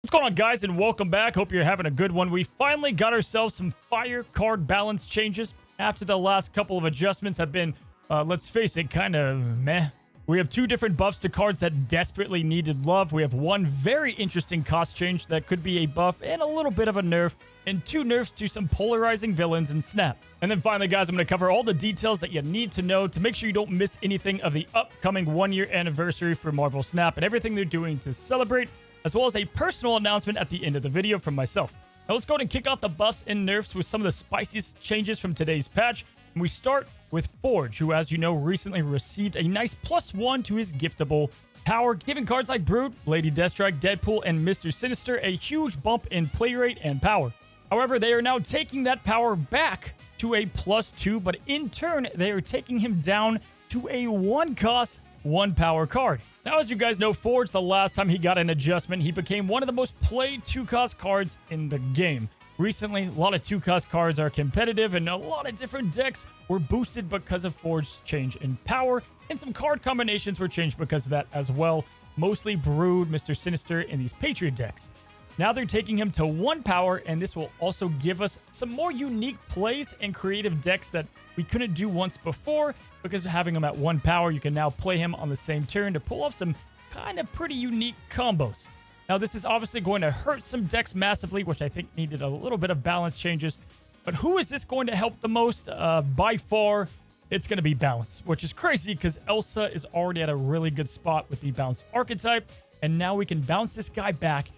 What's going on, guys, and welcome back. Hope you're having a good one. We finally got ourselves some fire card balance changes after the last couple of adjustments have been, let's face it, kind of meh. We have two different buffs to cards that desperately needed love. We have one very interesting cost change that could be a buff and a little bit of a nerf, and two nerfs to some polarizing villains in Snap. And then finally, guys, I'm going to cover all the details that you need to know to make sure you don't miss anything of the upcoming 1-year anniversary for Marvel Snap and everything they're doing to celebrate, as well as a personal announcement at the end of the video from myself. Now let's go ahead and kick off the buffs and nerfs with some of the spiciest changes from today's patch. And we start with Forge, who, as you know, recently received a nice +1 to his giftable power, giving cards like Brood, Lady Deathstrike, Deadpool, and Mr. Sinister a huge bump in play rate and power. However, they are now taking that power back to a +2, but in turn, they are taking him down to a 1-cost, 1-power card. Now, as you guys know, Forge, the last time he got an adjustment, he became one of the most played 2-cost cards in the game. Recently, a lot of 2-cost cards are competitive, and a lot of different decks were boosted because of Forge's change in power, and some card combinations were changed because of that as well, mostly Brood, Mr. Sinister, and these Patriot decks. Now they're taking him to 1 power, and this will also give us some more unique plays and creative decks that we couldn't do once before. Because of having him at 1 power, you can now play him on the same turn to pull off some kind of pretty unique combos. Now, this is obviously going to hurt some decks massively, which I think needed a little bit of balance changes. But who is this going to help the most? By far, it's going to be Balance, which is crazy because Elsa is already at a really good spot with the Bounce archetype. And now we can bounce this guy back,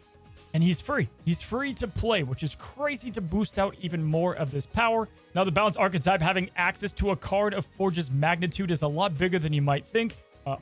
and he's free. He's free to play, which is crazy to boost out even more of this power. Now, the Bounce archetype having access to a card of Forge's magnitude is a lot bigger than you might think.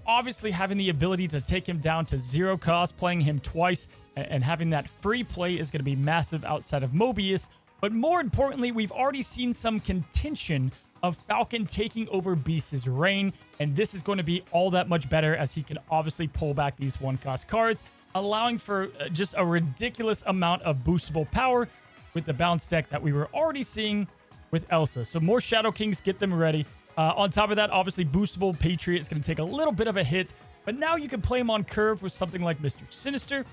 Obviously, having the ability to take him down to 0 cost, playing him twice, and having that free play is going to be massive outside of Mobius. But more importantly, we've already seen some contention of Falcon taking over Beast's reign, and this is going to be all that much better as he can obviously pull back these 1-cost cards, allowing for just a ridiculous amount of boostable power with the Bounce deck that we were already seeing with Elsa. So more Shadow Kings, get them ready. On top of that, obviously, boostable Patriot is going to take a little bit of a hit, but now you can play him on curve with something like Mr. Sinister.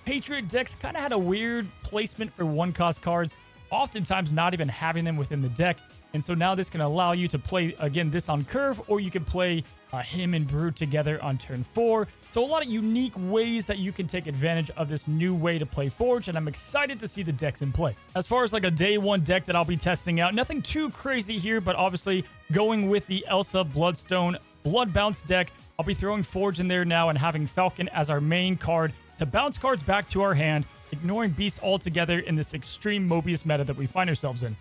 Patriot decks kind of had a weird placement for 1-cost cards, oftentimes not even having them within the deck. And so now this can allow you to play, again, this on curve, or you can play him and Brood together on turn 4. So a lot of unique ways that you can take advantage of this new way to play Forge, and I'm excited to see the decks in play. As far as like a day 1 deck that I'll be testing out, nothing too crazy here, but obviously going with the Elsa Bloodstone Blood Bounce deck, I'll be throwing Forge in there now and having Falcon as our main card to bounce cards back to our hand, ignoring Beast altogether in this extreme Mobius meta that we find ourselves in.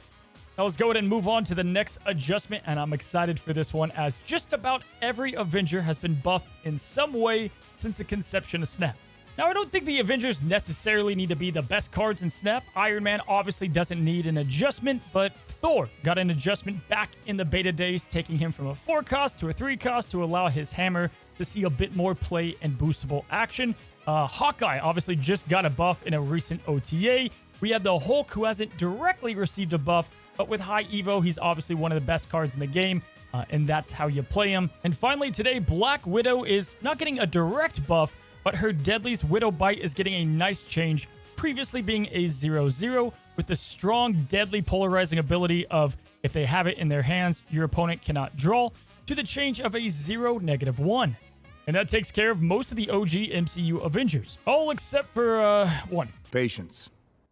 Now let's go ahead and move on to the next adjustment, and I'm excited for this one as just about every Avenger has been buffed in some way since the conception of Snap. Now, I don't think the Avengers necessarily need to be the best cards in Snap. Iron Man obviously doesn't need an adjustment, but Thor got an adjustment back in the beta days, taking him from a 4-cost to a 3-cost to allow his hammer to see a bit more play and boostable action. Hawkeye obviously just got a buff in a recent OTA. We have the Hulk, who hasn't directly received a buff, but with high Evo, he's obviously one of the best cards in the game, and that's how you play him. And finally, today, Black Widow is not getting a direct buff, but her Deadly's Widow Bite is getting a nice change, previously being a 0/0, with the strong, deadly polarizing ability of, if they have it in their hands, your opponent cannot draw, to the change of a 0/1. And that takes care of most of the OG MCU Avengers, all except for one. Patience.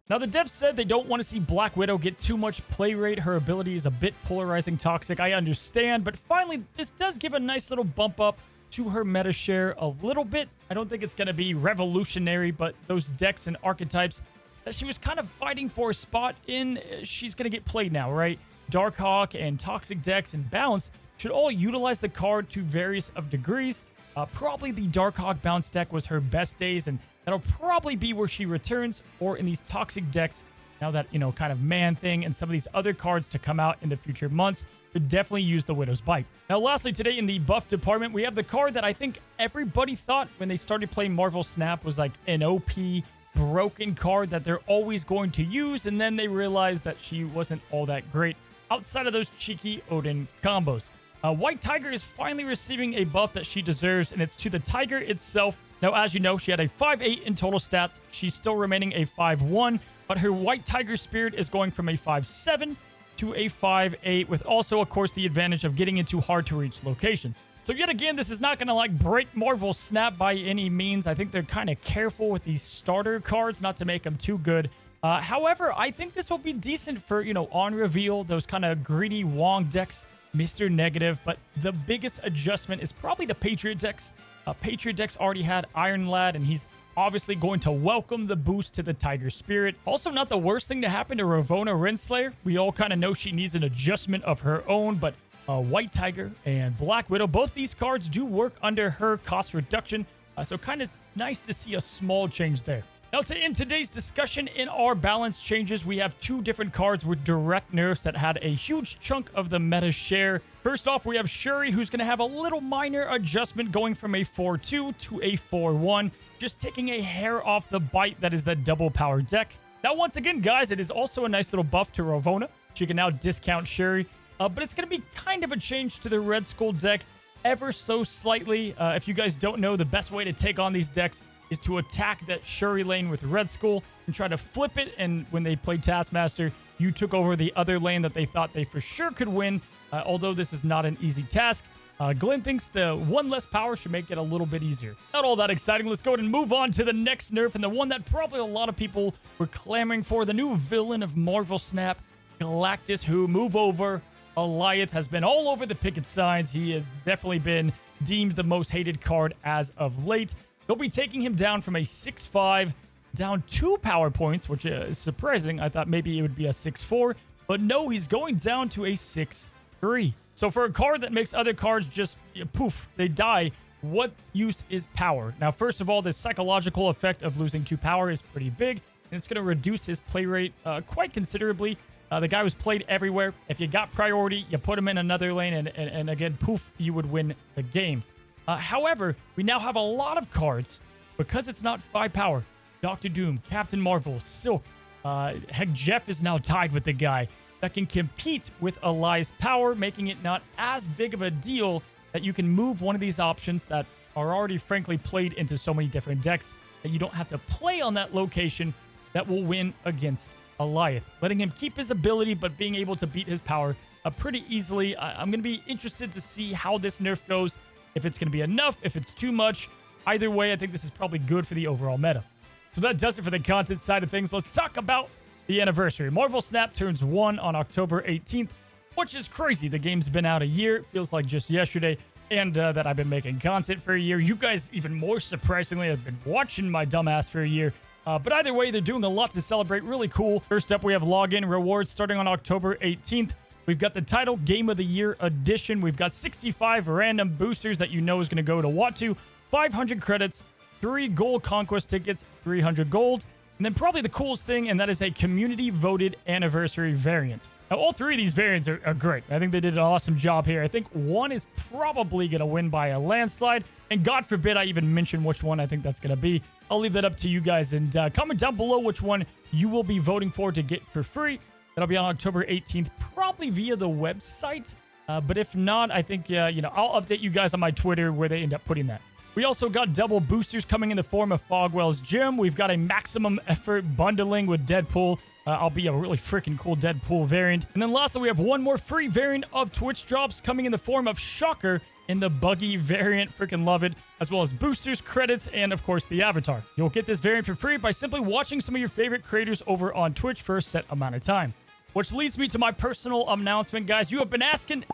Now, the devs said they don't want to see Black Widow get too much play rate. Her ability is a bit polarizing toxic, I understand, but finally, this does give a nice little bump up to her meta share a little bit. I don't think it's going to be revolutionary, but those decks and archetypes that she was kind of fighting for a spot in, she's going to get played now, right? Darkhawk and Toxic decks and Bounce should all utilize the card to various of degrees. Probably the Darkhawk Bounce deck was her best days, and that'll probably be where she returns, or in these Toxic decks, now that, you know, kind of Man Thing and some of these other cards to come out in the future months could definitely use the Widow's Bite. Now, lastly, today in the buff department, we have the card that I think everybody thought when they started playing Marvel Snap was like an OP, broken card that they're always going to use, and then they realized that she wasn't all that great outside of those cheeky Odin combos. White Tiger is finally receiving a buff that she deserves, and it's to the Tiger itself, Now, as you know, she had a 5'8 in total stats. She's still remaining a 5'1, but her White Tiger Spirit is going from a 5'7 to a 5'8, with also, of course, the advantage of getting into hard-to-reach locations. So yet again, this is not going to like break Marvel Snap by any means. I think they're kind of careful with these starter cards not to make them too good. However, I think this will be decent for, on reveal, those kind of greedy Wong decks, Mr. Negative. But the biggest adjustment is probably the Patriot decks. Patriot decks already had Iron Lad, and he's obviously going to welcome the boost to the Tiger Spirit. Also, not the worst thing to happen to Ravonna Renslayer. We all kind of know she needs an adjustment of her own, but White Tiger and Black Widow, both these cards do work under her cost reduction. So kind of nice to see a small change there. Now, to end today's discussion in our balance changes, we have two different cards with direct nerfs that had a huge chunk of the meta share. First off, we have Shuri, who's going to have a little minor adjustment going from a 4-2 to a 4-1, just taking a hair off the bite that is the double power deck. Now, once again, guys, it is also a nice little buff to Ravonna. She can now discount Shuri, but it's going to be kind of a change to the Red Skull deck ever so slightly. If you guys don't know, the best way to take on these decks is to attack that Shuri lane with Red Skull and try to flip it, and when they played Taskmaster, you took over the other lane that they thought they for sure could win, although this is not an easy task. Glenn thinks the one less power should make it a little bit easier. Not all that exciting. Let's go ahead and move on to the next nerf, and the one that probably a lot of people were clamoring for, the new villain of Marvel Snap, Galactus, who move over. Alioth has been all over the picket signs. He has definitely been deemed the most hated card as of late. They'll be taking him down from a 6'5", down 2 power points, which is surprising. I thought maybe it would be a 6'4", but no, he's going down to a 6'3". So for a card that makes other cards just poof, they die, what use is power? Now, first of all, the psychological effect of losing 2 power is pretty big, and it's going to reduce his play rate quite considerably. The guy was played everywhere. If you got priority, you put him in another lane, and again, poof, you would win the game. However, we now have a lot of cards, because it's not 5 power. Doctor Doom, Captain Marvel, Silk, heck, Jeff is now tied with the guy that can compete with Eli's power, making it not as big of a deal that you can move one of these options that are already frankly played into so many different decks that you don't have to play on that location that will win against Alioth, letting him keep his ability but being able to beat his power pretty easily. I'm going to be interested to see how this nerf goes, if it's going to be enough, if it's too much. Either way, I think this is probably good for the overall meta. So that does it for the content side of things. Let's talk about the anniversary. Marvel Snap turns 1 on October 18th, which is crazy. The game's been out a year. It feels like just yesterday. And that I've been making content for a year. You guys, even more surprisingly, have been watching my dumbass for a year. But either way, they're doing a lot to celebrate. Really cool. First up, we have login rewards starting on October 18th. We've got the title Game of the Year edition. We've got 65 random boosters that you know is going to go to Watu, 500 credits, 3 gold conquest tickets, 300 gold, and then probably the coolest thing, and that is a community-voted anniversary variant. Now, all 3 of these variants are great. I think they did an awesome job here. I think one is probably going to win by a landslide, and God forbid I even mention which one I think that's going to be. I'll leave that up to you guys, and comment down below which one you will be voting for to get for free. That'll be on October 18th, probably via the website. But if not, I think, I'll update you guys on my Twitter where they end up putting that. We also got double boosters coming in the form of Fogwell's Gym. We've got a maximum effort bundling with Deadpool. I'll be a really freaking cool Deadpool variant. And then lastly, we have one more free variant of Twitch drops coming in the form of Shocker in the Buggy variant. Freaking love it. As well as boosters, credits, and of course the avatar. You'll get this variant for free by simply watching some of your favorite creators over on Twitch for a set amount of time. Which leads me to my personal announcement, guys. You have been asking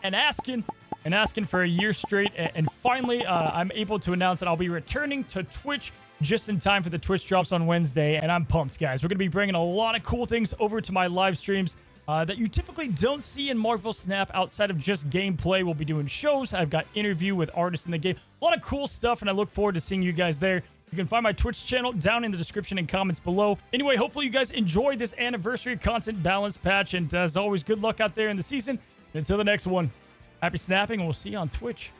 for a year straight, and finally I'm able to announce that I'll be returning to Twitch just in time for the Twitch drops on Wednesday, and I'm pumped, guys. We're going to be bringing a lot of cool things over to my live streams that you typically don't see in Marvel Snap outside of just gameplay. We'll be doing shows. I've got interview with artists in the game. A lot of cool stuff, and I look forward to seeing you guys there. You can find my Twitch channel down in the description and comments below. Anyway, hopefully you guys enjoyed this anniversary content balance patch, and as always, good luck out there in the season. And until the next one, happy snapping, and we'll see you on Twitch.